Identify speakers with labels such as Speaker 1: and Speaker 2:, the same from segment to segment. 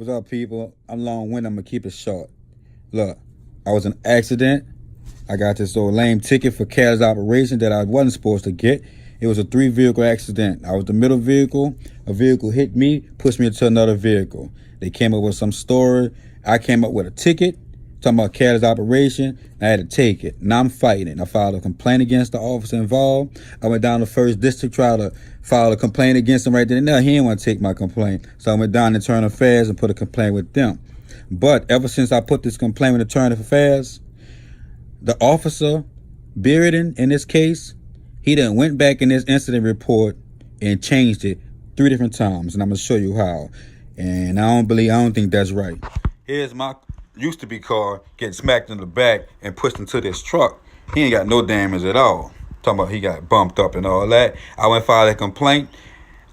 Speaker 1: What's up, people? I'm long-winded. I'm going to keep it short. Look, I was in an accident. I got this old lame ticket for careless operation that I wasn't supposed to get. It was a 3-vehicle accident. I was the middle vehicle. A vehicle hit me, pushed me into another vehicle. They came up with some story. I came up with a ticket, talking about careless operation. I had to take it. Now I'm fighting it. I filed a complaint against the officer involved. I went down to 1st District, tried to file a complaint against him right then and there. He didn't want to take my complaint. So I went down to Internal Affairs and put a complaint with them. But ever since I put this complaint with Internal Affairs, the officer, Bearden, in this case, he done went back in this incident report and changed it 3 different times. And I'm going to show you how. And I don't think that's right. Here's my used to be car getting smacked in the back and pushed into this truck. He ain't got no damage at all. Talking about he got bumped up and all that. I went and filed a complaint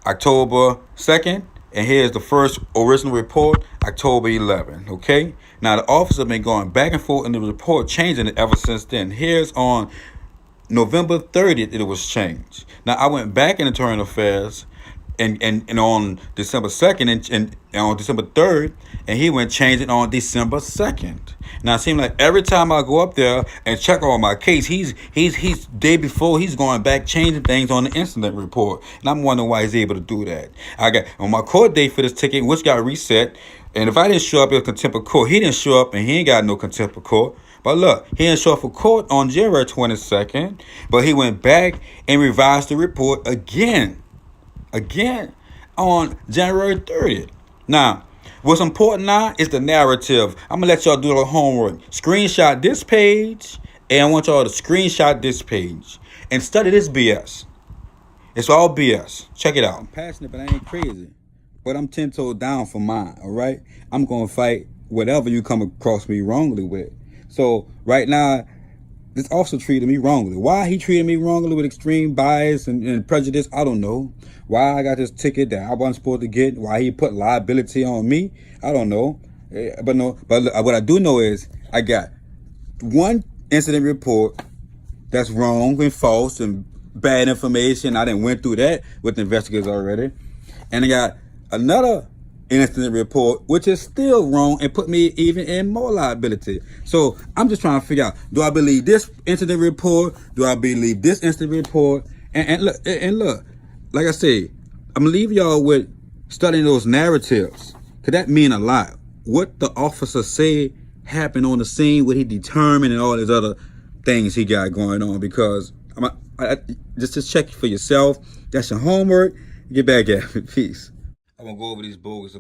Speaker 1: October 2nd. And here's the first original report, October 11th, okay? Now, the officer been going back and forth in the report, changing it ever since then. Here's on November 30th, it was changed. Now, I went back in Internal Affairs and on December 2nd and on December 3rd, and he went change it on December 2nd. Now, it seems like every time I go up there and check on my case, he's day before, he's going back changing things on the incident report. And I'm wondering why he's able to do that. I got on my court date for this ticket, which got reset. And if I didn't show up, it was contempt of court. He didn't show up, and he ain't got no contempt of court. But look, he didn't show up for court on January 22nd, but he went back and revised the report again on January 30th. Now, what's important now is the narrative. I'm going to let y'all do the homework. Screenshot this page, and I want y'all to screenshot this page and study this BS. It's all BS. Check it out. I'm passionate, but I ain't crazy. But I'm 10 toes down for mine, all right? I'm going to fight whatever you come across me wrongly with. So right now, this officer treated me wrongly. Why he treated me wrongly with extreme bias and prejudice, I don't know. Why I got this ticket that I wasn't supposed to get, why he put liability on me, I don't know. But what I do know is I got one incident report that's wrong and false and bad information. I done went through that with the investigators already. And I got another incident report, which is still wrong and put me even in more liability. So I'm just trying to figure out, do I believe this incident report? Do I believe this incident report? And look, like I said, I'm gonna leave y'all with studying those narratives, because that mean a lot. What the officer said happened on the scene, what he determined, and all these other things he got going on. Because just check for yourself. That's your homework. Get back at me. Peace. I'm going to go over these bogus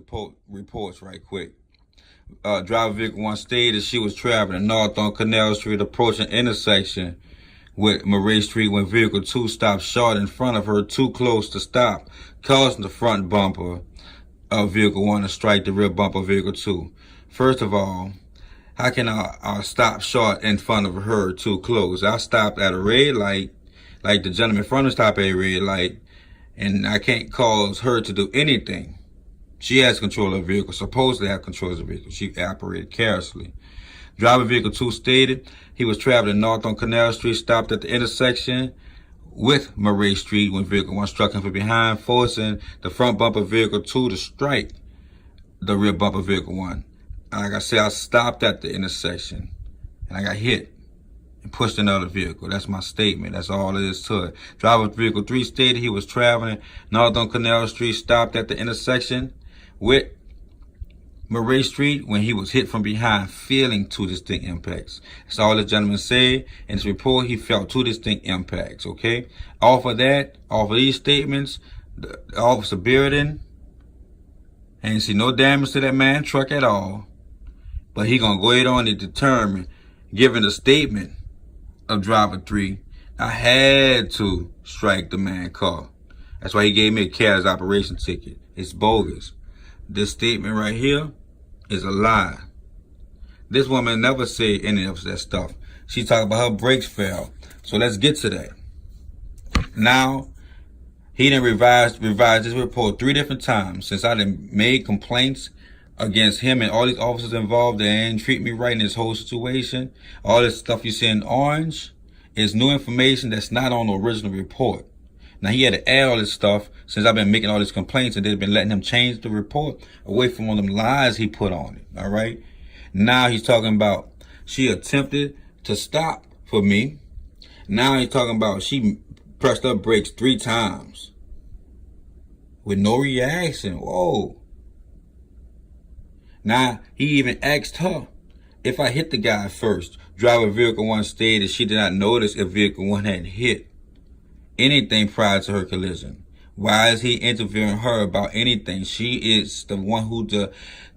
Speaker 1: reports right quick. Driver vehicle 1 stated she was traveling north on Canal Street, approaching intersection with Murray Street when vehicle 2 stopped short in front of her, too close to stop, causing the front bumper of vehicle 1 to strike the rear bumper of vehicle 2. First of all, how can I stop short in front of her too close? I stopped at a red light, like the gentleman in front of stopped at a red light, and I can't cause her to do anything. She has control of the vehicle, supposedly have control of the vehicle. She operated carelessly. Driver vehicle 2 stated he was traveling north on Canal Street, stopped at the intersection with Murray Street when vehicle 1 struck him from behind, forcing the front bumper of vehicle 2 to strike the rear bumper of vehicle 1. Like I said, I stopped at the intersection and I got hit and pushed another vehicle. That's my statement. That's all it is to it. Driver vehicle 3 stated he was traveling north on Canal Street, stopped at the intersection with Murray Street when he was hit from behind, feeling 2 distinct impacts. That's all the gentleman said. In his report, he felt 2 distinct impacts, okay? Off of these statements, the officer Bearden ain't see no damage to that man's truck at all. But he gonna go ahead on and determine, given the statement of driver 3, I had to strike the man's car. That's why he gave me a careless operation ticket. It's bogus. This statement right here is a lie. This woman never said any of that stuff. She talked about her brakes failed. So let's get to that. Now, he done revised this report 3 different times since I done made complaints against him and all these officers involved. They ain't treat me right in this whole situation. All this stuff you see in orange is new information that's not on the original report. Now he had to add all this stuff since I've been making all these complaints, and they've been letting him change the report away from all them lies he put on it. All right. Now he's talking about she attempted to stop for me. Now he's talking about she pressed her brakes 3 times with no reaction. Whoa. Now he even asked her if I hit the guy first. Driver vehicle 1 stated she did not notice if vehicle 1 had hit anything prior to her collision. Why is he interviewing her about anything? She is the one who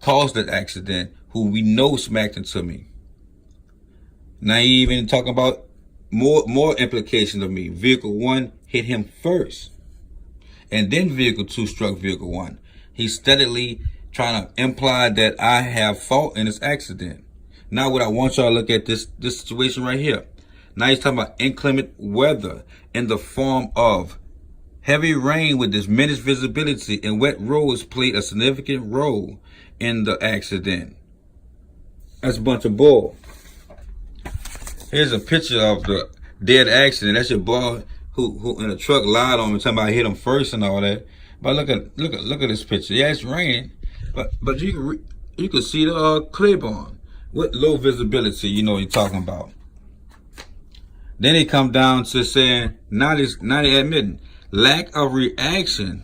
Speaker 1: caused that accident, who we know smacked into me. Now he even talking about more implications of me. Vehicle 1 hit him first, and then vehicle 2 struck vehicle 1. He's steadily trying to imply that I have fault in this accident. Now what I want y'all to look at this situation right here. Now he's talking about inclement weather in the form of heavy rain with diminished visibility and wet roads played a significant role in the accident. That's a bunch of bull. Here's a picture of the dead accident. That's your boy who in a truck lied on me, talking about I hit him first and all that. But look at this picture. Yeah, it's raining, but you can see the clip on with low visibility. You know what you're talking about. Then they come down to saying now they admitting lack of reaction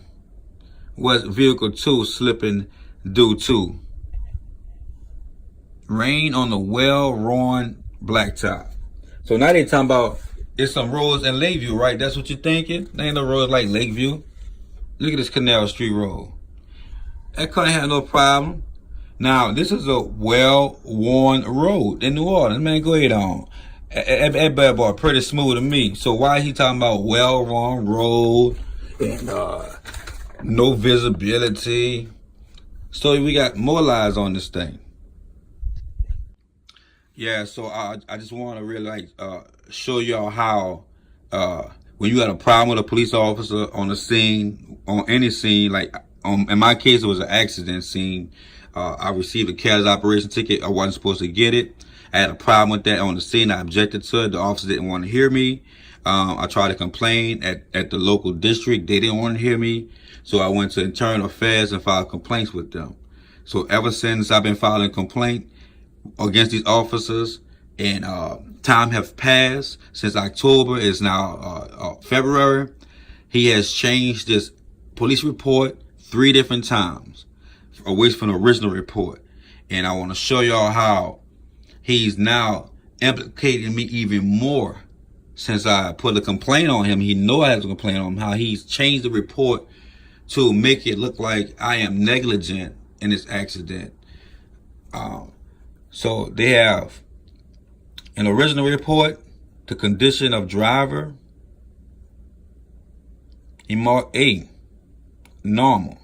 Speaker 1: was vehicle 2 slipping due to rain on the well-worn blacktop. So now they talking about it's some roads in Lakeview, right? That's what you're thinking? There ain't no roads like Lakeview. Look at this Canal Street Road. That couldn't have no problem. Now, this is a well-worn road in New Orleans. Man, go ahead on. That bad boy pretty smooth to me. So why is he talking about well-worn road and no visibility? So we got more lies on this thing. Yeah, so I just want to really show y'all how when you got a problem with a police officer on a scene, on any scene, like in my case it was an accident scene. I received a careless operation ticket. I wasn't supposed to get it. I had a problem with that on the scene. I objected to it. The officer didn't want to hear me. I tried to complain at the local district. They didn't want to hear me. So I went to internal affairs and filed complaints with them. So ever since I've been filing complaint against these officers, and time have passed since October is now February. He has changed this police report 3 different times away from the original report, and I want to show y'all how he's now implicating me even more since I put a complaint on him. He know I have a complaint on him. How he's changed the report to make it look like I am negligent in this accident. So they have an original report, the condition of driver, he marked A, normal.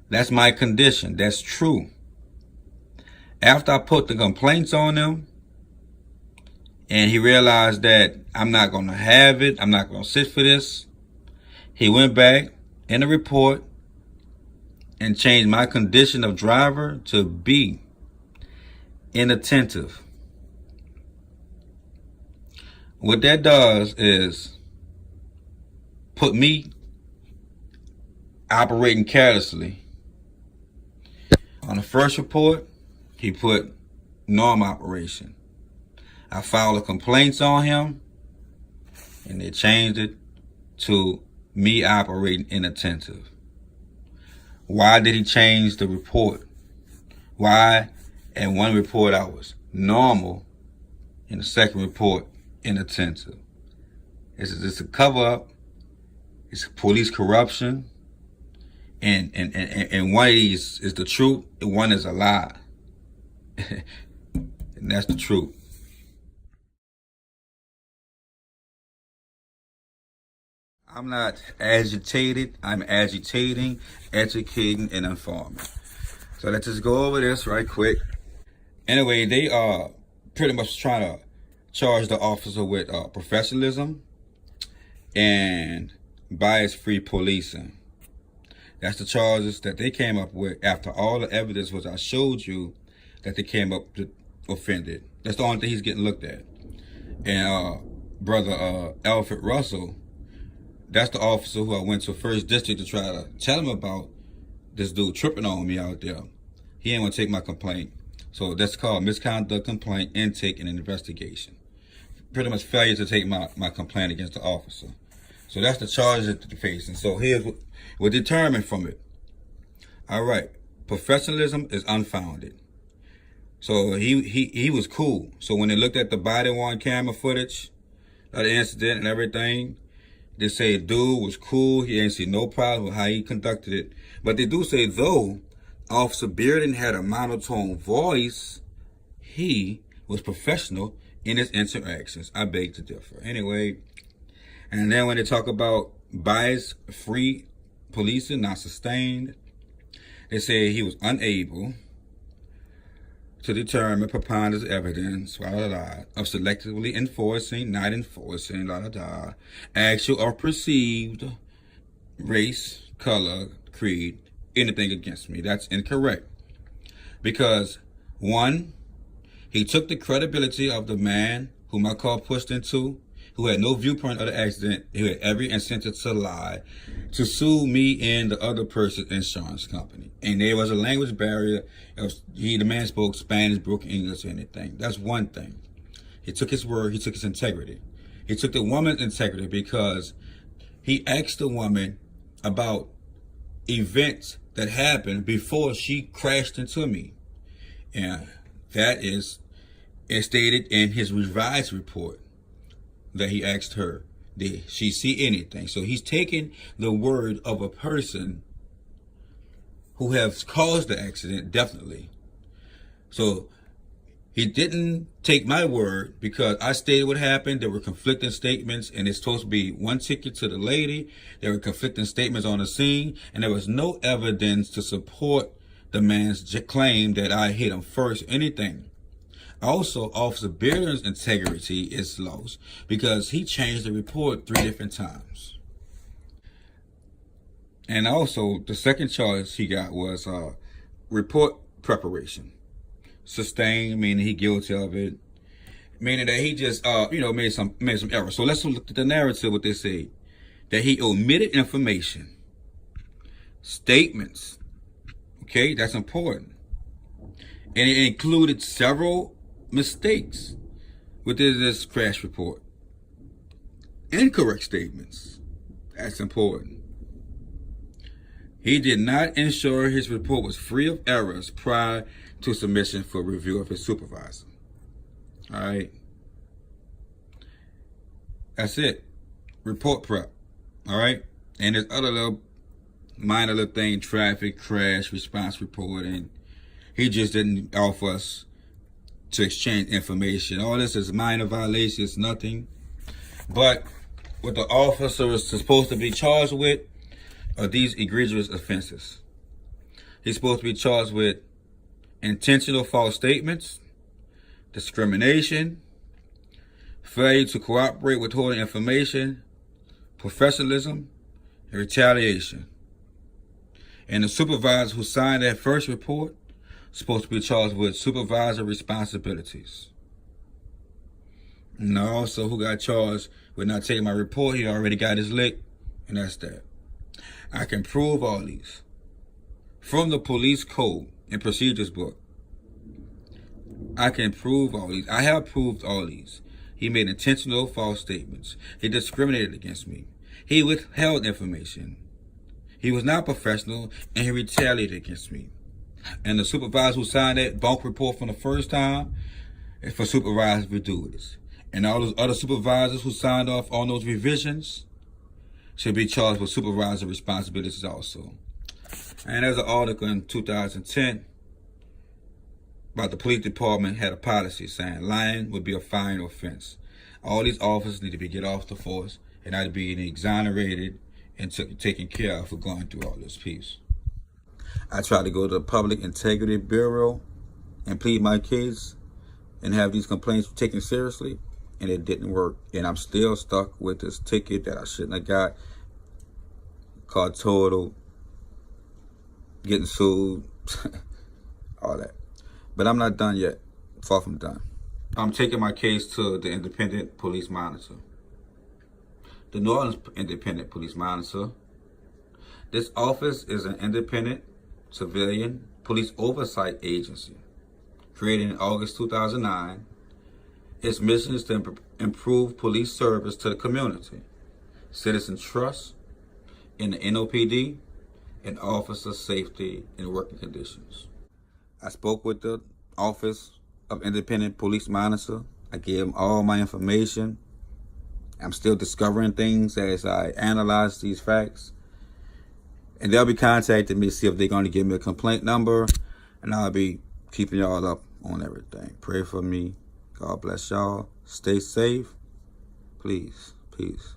Speaker 1: That's my condition. That's true. After I put the complaints on him, and he realized that I'm not going to have it, I'm not going to sit for this, he went back in the report and changed my condition of driver to B, inattentive. What that does is put me operating carelessly. On the first report, he put normal operation. I filed the complaints on him, and they changed it to me operating inattentive. Why did he change the report? Why? In one report I was normal, in the second report inattentive. It's a cover up. It's police corruption, and one of these is the truth, and one is a lie, and that's the truth. I'm not agitated. I'm agitating, educating, and informing. So let's just go over this right quick. Anyway, they are pretty much trying to charge the officer with professionalism and bias-free policing. That's the charges that they came up with after all the evidence was I showed you that they came up to offended. That's the only thing he's getting looked at. And brother Alfred Russell, That's the officer who I went to first district to try to tell him about this dude tripping on me out there. He ain't want to take my complaint. So that's called misconduct complaint, intake, and investigation. Pretty much failure to take my complaint against the officer. So that's the charges that they're facing. So here's what determined from it. All right, professionalism is unfounded. So he was cool. So when they looked at the body-worn camera footage of the incident and everything, they say dude was cool. He didn't see no problem with how he conducted it. But they do say, though Officer Bearden had a monotone voice, he was professional in his interactions. I beg to differ. Anyway, and then when they talk about bias-free policing, not sustained, they say he was unable to determine preponderance of evidence, of selectively enforcing, not enforcing, actual or perceived race, color, creed, anything against me. That's incorrect. Because, one, he took the credibility of the man whom my car pushed into, who had no viewpoint of the accident, who had every incentive to lie, to sue me and the other person's insurance company. And there was a language barrier. The man spoke Spanish, broken English, or anything. That's one thing. He took his word. He took his integrity. He took the woman's integrity because he asked the woman about events that happened before she crashed into me. And that is stated in his revised report that he asked her, did she see anything? So he's taking the word of a person who has caused the accident, definitely. So he didn't take my word because I stated what happened. There were conflicting statements, and it's supposed to be one ticket to the lady. There were conflicting statements on the scene, and there was no evidence to support the man's claim that I hit him first, anything. Also, Officer Bearden's integrity is lost because he changed the report 3 different times. And also, the second charge he got was report preparation. Sustained, meaning he guilty of it, meaning that he just made some errors. So let's look at the narrative. What they say, that he omitted information, statements. Okay, that's important, and it included several mistakes within this crash report. Incorrect statements. That's important. He did not ensure his report was free of errors prior to submission for review of his supervisor. All right. That's it. Report prep. All right. And there's other little minor little thing, traffic crash response report, and he just didn't offer us to exchange information. All this is minor violations, nothing. But what the officer is supposed to be charged with are these egregious offenses. He's supposed to be charged with intentional false statements, discrimination, failure to cooperate, withholding information, professionalism, and retaliation. And the supervisor who signed that first report is supposed to be charged with supervisor responsibilities. And also who got charged with not taking my report, he already got his lick, and that's that. I can prove all these from the police code and procedures book. I can prove all these. I have proved all these. He made intentional false statements. He discriminated against me. He withheld information. He was not professional, and he retaliated against me. And the supervisor who signed that bulk report from the first time is for supervisors to do this. And all those other supervisors who signed off on those revisions should be charged with supervisor responsibilities also. And there's an article in 2010 about the police department had a policy saying lying would be a fine offense. All these officers need to be get off the force and not to be exonerated and taken care of for going through all this piece. I tried to go to the Public Integrity Bureau and plead my case and have these complaints taken seriously, and it didn't work. And I'm still stuck with this ticket that I shouldn't have got, called total, getting sued, all that. But I'm not done yet, far from done. I'm taking my case to the Independent Police Monitor the New Orleans Independent Police Monitor. This office is an independent civilian police oversight agency created in August 2009. Its mission is to improve police service to the community, citizen trust in the NOPD, and officer safety and working conditions. I spoke with the Office of Independent Police Monitor. I gave them all my information. I'm still discovering things as I analyze these facts. And they'll be contacting me to see if they're going to give me a complaint number. And I'll be keeping y'all up on everything. Pray for me. God bless y'all. Stay safe. Please. Peace.